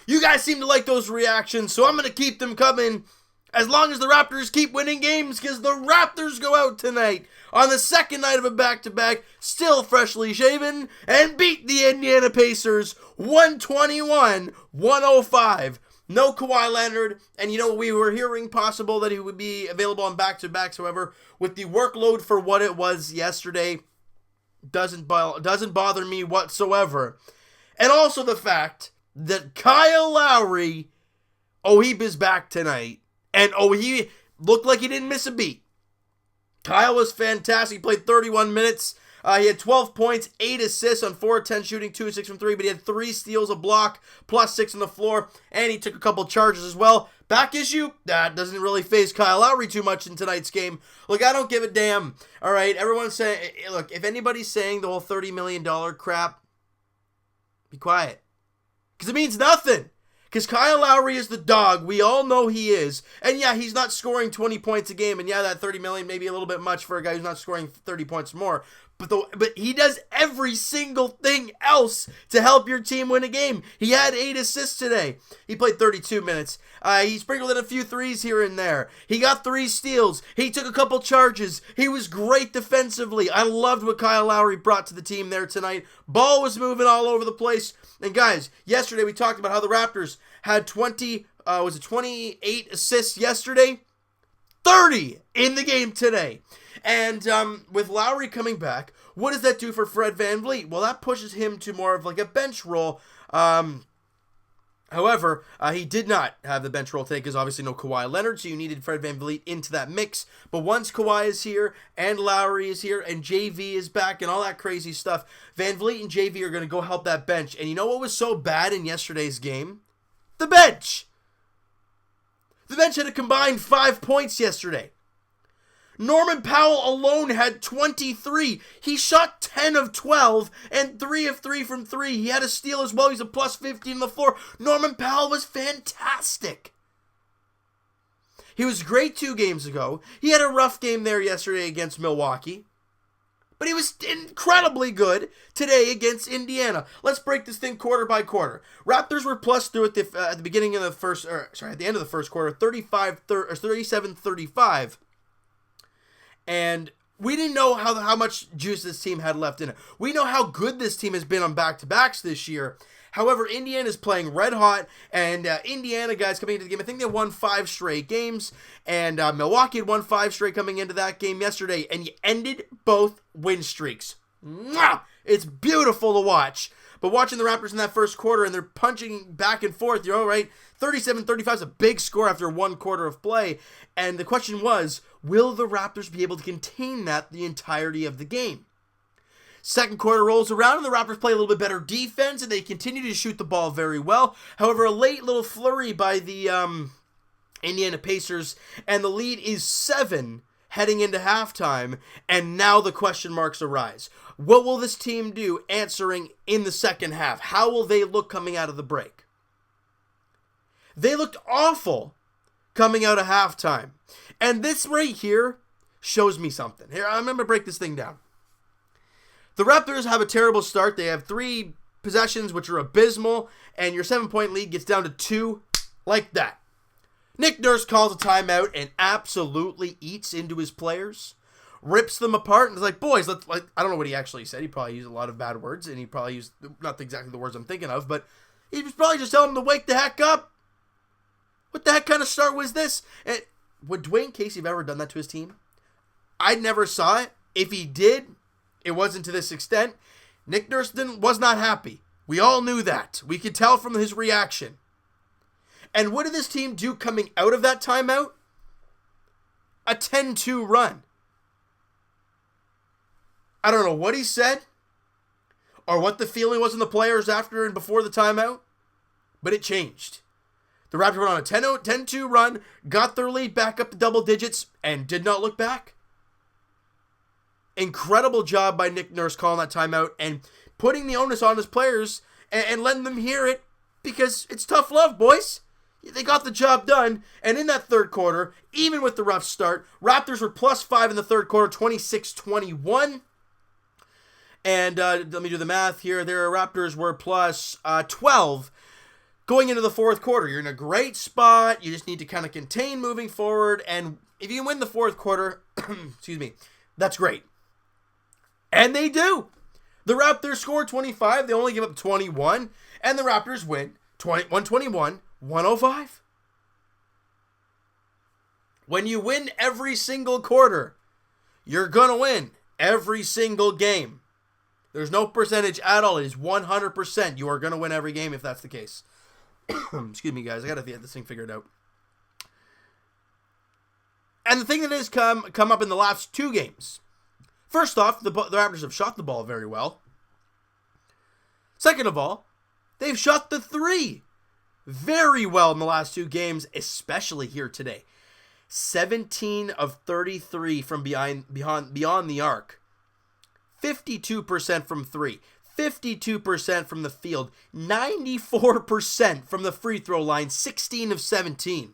You guys seem to like those reactions, so I'm going to keep them coming as long as the Raptors keep winning games, because the Raptors go out tonight on the second night of a back-to-back, still freshly shaven, and beat the Indiana Pacers 121-105. No Kawhi Leonard, and we were hearing possible that he would be available on back-to-backs. However, with the workload for what it was yesterday, doesn't bother me whatsoever. And also the fact that Kyle Lowry, he is back tonight, and he looked like he didn't miss a beat. Kyle was fantastic. He played 31 minutes. He had 12 points, 8 assists on 4-10 shooting, 2-6 from 3, but he had 3 steals, a block, plus 6 on the floor, and he took a couple charges as well. Back issue? That doesn't really faze Kyle Lowry too much in tonight's game. Look, I don't give a damn. All right, everyone's saying, look, if anybody's saying the whole $30 million crap, be quiet. Because it means nothing. Because Kyle Lowry is the dog. We all know he is. And yeah, he's not scoring 20 points a game. And yeah, that $30 million may be a little bit much for a guy who's not scoring 30 points more. But he does every single thing else to help your team win a game. He had 8 assists today. He played 32 minutes. He sprinkled in a few threes here and there. He got 3 steals. He took a couple charges. He was great defensively. I loved what Kyle Lowry brought to the team there tonight. Ball was moving all over the place. And guys, yesterday we talked about how the Raptors had 28 assists yesterday. 30 in the game today. And with Lowry coming back, what does that do for Fred VanVleet? Well, that pushes him to more of like a bench role. However, he did not have the bench role today because obviously no Kawhi Leonard, so you needed Fred VanVleet into that mix. But once Kawhi is here, and Lowry is here, and JV is back, and all that crazy stuff, VanVleet and JV are going to go help that bench. And you know what was so bad in yesterday's game? The bench! The bench had a combined 5 points yesterday. Norman Powell alone had 23. He shot 10 of 12 and 3 of 3 from 3. He had a steal as well. He's a plus 15 on the floor. Norman Powell was fantastic. He was great 2 games ago. He had a rough game there yesterday against Milwaukee. But he was incredibly good today against Indiana. Let's break this thing quarter by quarter. Raptors were plus through at the beginning of the first, at the end of the first quarter, 37-35. And we didn't know how much juice this team had left in it. We know how good this team has been on back-to-backs this year. However, Indiana's playing red hot, and Indiana guys coming into the game, I think they won 5 straight games, and Milwaukee had won 5 straight coming into that game yesterday, and you ended both win streaks. Mwah! It's beautiful to watch. But watching the Raptors in that first quarter, and they're punching back and forth, you're all right. 37-35 is a big score after 1 quarter of play. And the question was, will the Raptors be able to contain that the entirety of the game? Second quarter rolls around, and the Raptors play a little bit better defense, and they continue to shoot the ball very well. However, a late little flurry by the Indiana Pacers, and the lead is 7 heading into halftime, and now the question marks arise. What will this team do answering in the second half? How will they look coming out of the break? They looked awful coming out of halftime. And this right here shows me something. Here, I'm going to break this thing down. The Raptors have a terrible start. They have 3 possessions, which are abysmal, and your 7-point lead gets down to 2 like that. Nick Nurse calls a timeout and absolutely eats into his players, rips them apart, and is like, boys, I don't know what he actually said. He probably used a lot of bad words, and he probably used, not exactly the words I'm thinking of, but he was probably just telling them to wake the heck up. What the heck kind of start was this? And would Dwayne Casey have ever done that to his team? I never saw it. If he did, it wasn't to this extent. Nick Nurse was not happy. We all knew that. We could tell from his reaction. And what did this team do coming out of that timeout? A 10-2 run. I don't know what he said or what the feeling was in the players after and before the timeout, but it changed. The Raptors went on a 10-2 run, got their lead back up to double digits, and did not look back. Incredible job by Nick Nurse calling that timeout and putting the onus on his players and letting them hear it, because it's tough love, boys. They got the job done, and in that third quarter, even with the rough start, Raptors were plus 5 in the third quarter, 26-21. And let me do the math here. Their Raptors were plus 12 going into the fourth quarter, you're in a great spot. You just need to kind of contain moving forward. And if you win the fourth quarter, excuse me, that's great. And they do. The Raptors score 25. They only give up 21. And the Raptors win 121-105. When you win every single quarter, you're going to win every single game. There's no percentage at all. It is 100%. You are going to win every game if that's the case. Excuse me, guys. I got to get this thing figured out. And the thing that has come up in the last two games. First off, the Raptors have shot the ball very well. Second of all, they've shot the three very well in the last two games, especially here today. 17 of 33 from beyond the arc. 52% from three. 52% from the field. 94% from the free throw line. 16 of 17.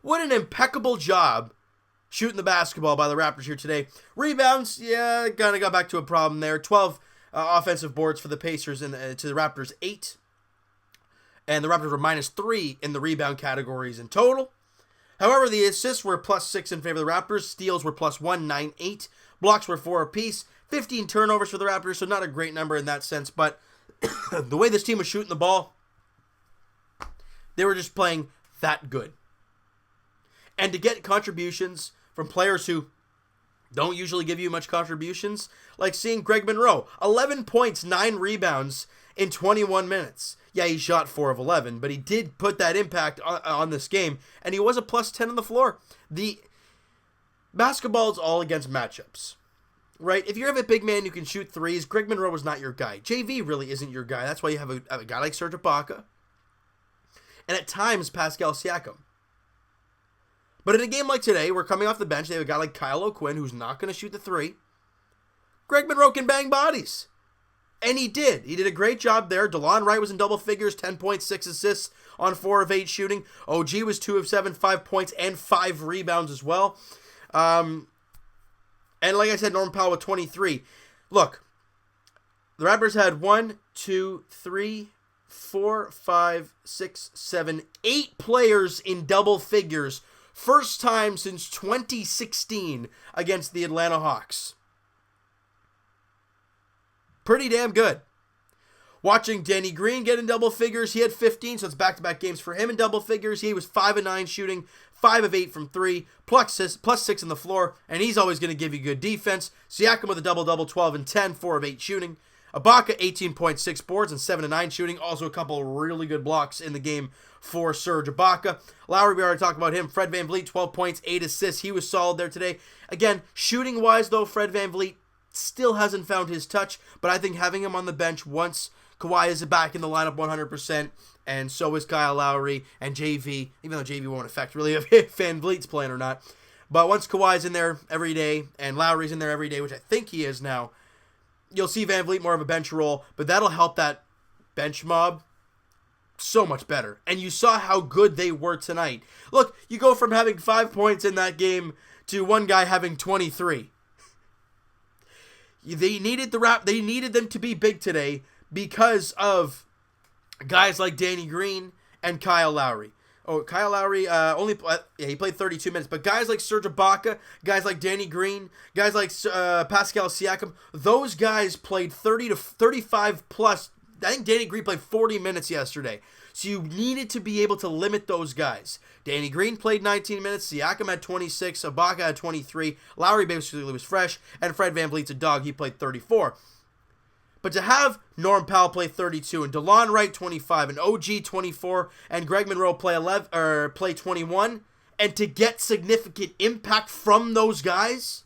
What an impeccable job shooting the basketball by the Raptors here today. Rebounds, yeah, kind of got back to a problem there. 12 offensive boards for the Pacers and to the Raptors 8. And the Raptors were -3 in the rebound categories in total. However, the assists were +6 in favor of the Raptors. Steals were +1, 9, 8. Blocks were 4 apiece. 15 turnovers for the Raptors, so not a great number in that sense. But the way this team was shooting the ball, they were just playing that good. And to get contributions from players who don't usually give you much contributions, like seeing Greg Monroe, 11 points, 9 rebounds in 21 minutes. Yeah, he shot 4 of 11, but he did put that impact on this game, and he was a +10 on the floor. The basketball is all against matchups, right? If you have a big man who can shoot threes, Greg Monroe is not your guy. JV really isn't your guy. That's why you have a guy like Serge Ibaka, and at times Pascal Siakam. But in a game like today, we're coming off the bench. They have a guy like Kyle O'Quinn who's not going to shoot the three. Greg Monroe can bang bodies. And he did. He did a great job there. DeLon Wright was in double figures, 10.6 assists on 4 of 8 shooting. OG was 2 of 7, 5 points and 5 rebounds as well. And like I said, Norman Powell with 23. Look, the Raptors had 1, 2, 3, 4, 5, 6, 7, 8 players in double figures. First time since 2016 against the Atlanta Hawks. Pretty damn good. Watching Danny Green get in double figures. He had 15, so it's back-to-back games for him in double figures. He was 5 of 9 shooting, 5 of 8 from 3, plus 6 on the floor, and he's always going to give you good defense. Siakam with a double-double, 12 and 10, 4 of 8 shooting. Ibaka, 18.6 boards and 7 of 9 shooting. Also a couple of really good blocks in the game for Serge Ibaka. Lowry, we already talked about him. Fred VanVleet, 12 points, 8 assists. He was solid there today. Again, shooting-wise, though, Fred VanVleet still hasn't found his touch, but I think having him on the bench once Kawhi is back in the lineup 100%, and so is Kyle Lowry and JV, even though JV won't affect really if VanVleet's playing or not. But once Kawhi's in there every day and Lowry's in there every day, which I think he is now, you'll see VanVleet more of a bench role, but that'll help that bench mob so much better. And you saw how good they were tonight. Look, you go from having 5 points in that game to one guy having 23. They needed them to be big today because of guys like Danny Green and Kyle Lowry. Oh, Kyle Lowry he played 32 minutes, but guys like Serge Ibaka, guys like Danny Green, guys like Pascal Siakam, those guys played 30 to 35 plus. I think Danny Green played 40 minutes yesterday. So you needed to be able to limit those guys. Danny Green played 19 minutes. Siakam had 26. Ibaka had 23. Lowry basically was fresh. And Fred VanVleet's a dog. He played 34. But to have Norm Powell play 32 and DeLon Wright 25 and OG 24 and Greg Monroe play 21 and to get significant impact from those guys,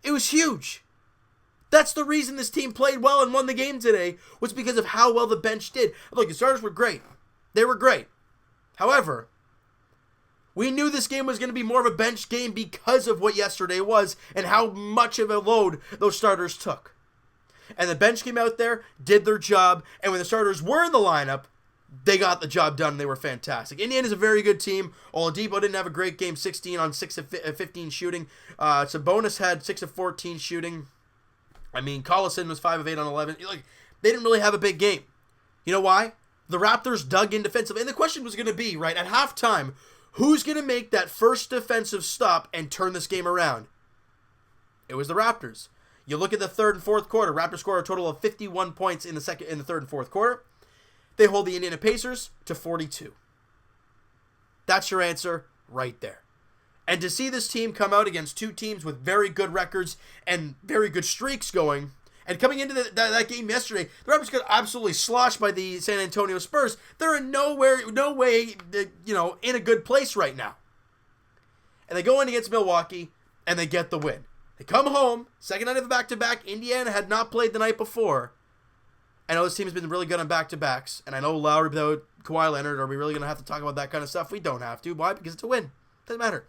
it was huge. That's the reason this team played well and won the game today, was because of how well the bench did. Look, the starters were great. They were great. However, we knew this game was going to be more of a bench game because of what yesterday was and how much of a load those starters took. And the bench came out there, did their job, and when the starters were in the lineup, they got the job done, and they were fantastic. Indiana's a very good team. Oladipo didn't have a great game, 16 on 6 of 15 shooting. Sabonis had 6 of 14 shooting. I mean, Collison was 5 of 8 on 11. Like, they didn't really have a big game. You know why? The Raptors dug in defensively. And the question was going to be, right, at halftime, who's going to make that first defensive stop and turn this game around? It was the Raptors. You look at the third and fourth quarter. Raptors score a total of 51 points in the third and fourth quarter. They hold the Indiana Pacers to 42. That's your answer right there. And to see this team come out against two teams with very good records and very good streaks going, and coming into that game yesterday, the Raptors got absolutely sloshed by the San Antonio Spurs. They're in no way, in a good place right now. And they go in against Milwaukee, and they get the win. They come home, second night of the back-to-back. Indiana had not played the night before. I know this team has been really good on back-to-backs, and I know Lowry without Kawhi Leonard, are we really going to have to talk about that kind of stuff? We don't have to. Why? Because it's a win. Doesn't matter.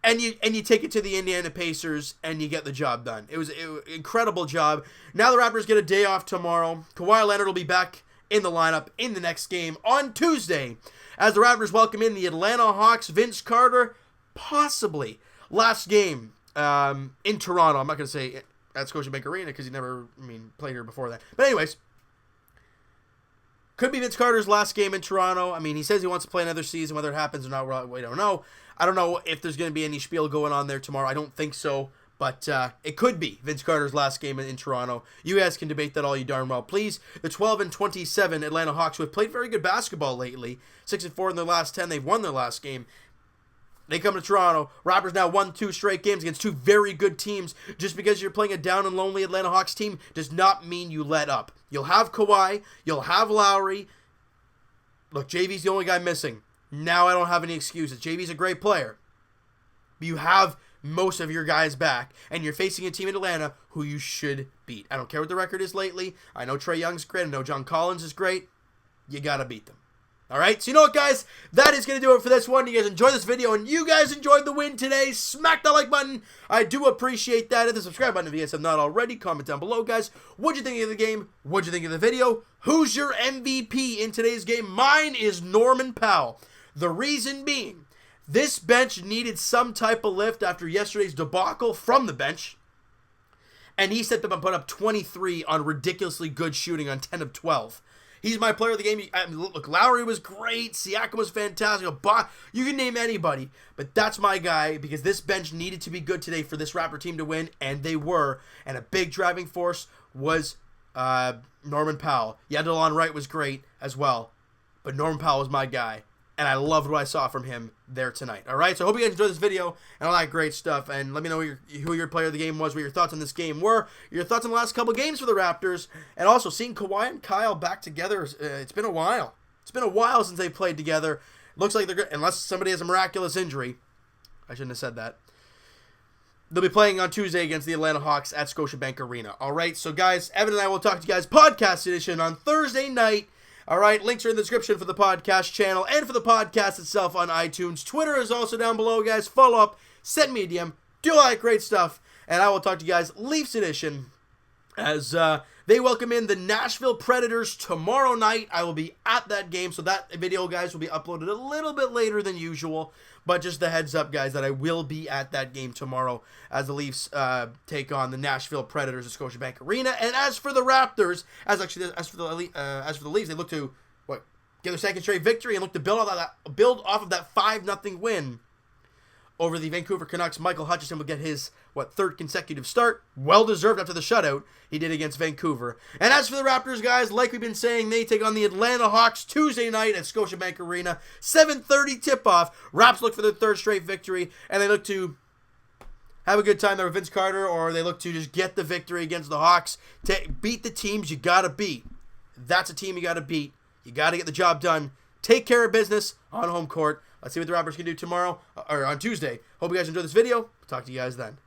And you take it to the Indiana Pacers, and you get the job done. It was an incredible job. Now the Raptors get a day off tomorrow. Kawhi Leonard will be back in the lineup in the next game on Tuesday, as the Raptors welcome in the Atlanta Hawks. Vince Carter, possibly last game in Toronto. I'm not going to say at Scotiabank Arena because he never, played here before that. But anyways, could be Vince Carter's last game in Toronto. He says he wants to play another season. Whether it happens or not, we don't know. I don't know if there's going to be any spiel going on there tomorrow. I don't think so. But it could be Vince Carter's last game in Toronto. You guys can debate that all you darn well, please. The 12-27 Atlanta Hawks, who have played very good basketball lately, 6-4 in their last 10. They've won their last game. They come to Toronto. Raptors now won 2 straight games against 2 very good teams. Just because you're playing a down and lonely Atlanta Hawks team does not mean you let up. You'll have Kawhi. You'll have Lowry. Look, JV's the only guy missing. Now I don't have any excuses. JV's a great player. But you have most of your guys back, and you're facing a team in Atlanta who you should beat. I don't care what the record is lately. I know Trae Young's great. I know John Collins is great. You got to beat them. All right, so you know what, guys? That is going to do it for this one. You guys enjoyed this video, and you guys enjoyed the win today. Smack that like button. I do appreciate that. Hit the subscribe button if you guys have not already. Comment down below, guys. What'd you think of the game? What'd you think of the video? Who's your MVP in today's game? Mine is Norman Powell. The reason being, this bench needed some type of lift after yesterday's debacle from the bench. And he stepped up and put up 23 on ridiculously good shooting on 10 of 12. He's my player of the game. Look, Lowry was great. Siakam was fantastic. You can name anybody. But that's my guy because this bench needed to be good today for this Raptor team to win, and they were. And a big driving force was Norman Powell. Yeah, DeLon Wright was great as well. But Norman Powell was my guy. And I loved what I saw from him there tonight. All right, so I hope you guys enjoyed this video and all that great stuff. And let me know who your player of the game was, what your thoughts on this game were, your thoughts on the last couple games for the Raptors, and also seeing Kawhi and Kyle back together. It's been a while. It's been a while since they played together. Looks like they're good, unless somebody has a miraculous injury. I shouldn't have said that. They'll be playing on Tuesday against the Atlanta Hawks at Scotiabank Arena. All right, so guys, Evan and I will talk to you guys podcast edition on Thursday night. All right, links are in the description for the podcast channel and for the podcast itself on iTunes. Twitter is also down below, guys. Follow up, send me a DM, do all that great stuff, and I will talk to you guys Leafs edition as they welcome in the Nashville Predators tomorrow night. I will be at that game, so that video, guys, will be uploaded a little bit later than usual. But just the heads up, guys, that I will be at that game tomorrow as the Leafs take on the Nashville Predators at Scotiabank Arena. And as for the Raptors, as for the Leafs, they look to get their second straight victory and look to build off of that 5-0 win over the Vancouver Canucks. Michael Hutchinson will get his third consecutive start, well deserved after the shutout he did against Vancouver. And as for the Raptors, guys, like we've been saying, they take on the Atlanta Hawks Tuesday night at Scotiabank Arena, 7:30 tip-off. Raps look for their third straight victory, and they look to have a good time there with Vince Carter, or they look to just get the victory against the Hawks. Beat the teams you gotta beat. That's a team you gotta beat. You gotta get the job done. Take care of business on home court. Let's see what the Raptors can do tomorrow, or on Tuesday. Hope you guys enjoyed this video. Talk to you guys then.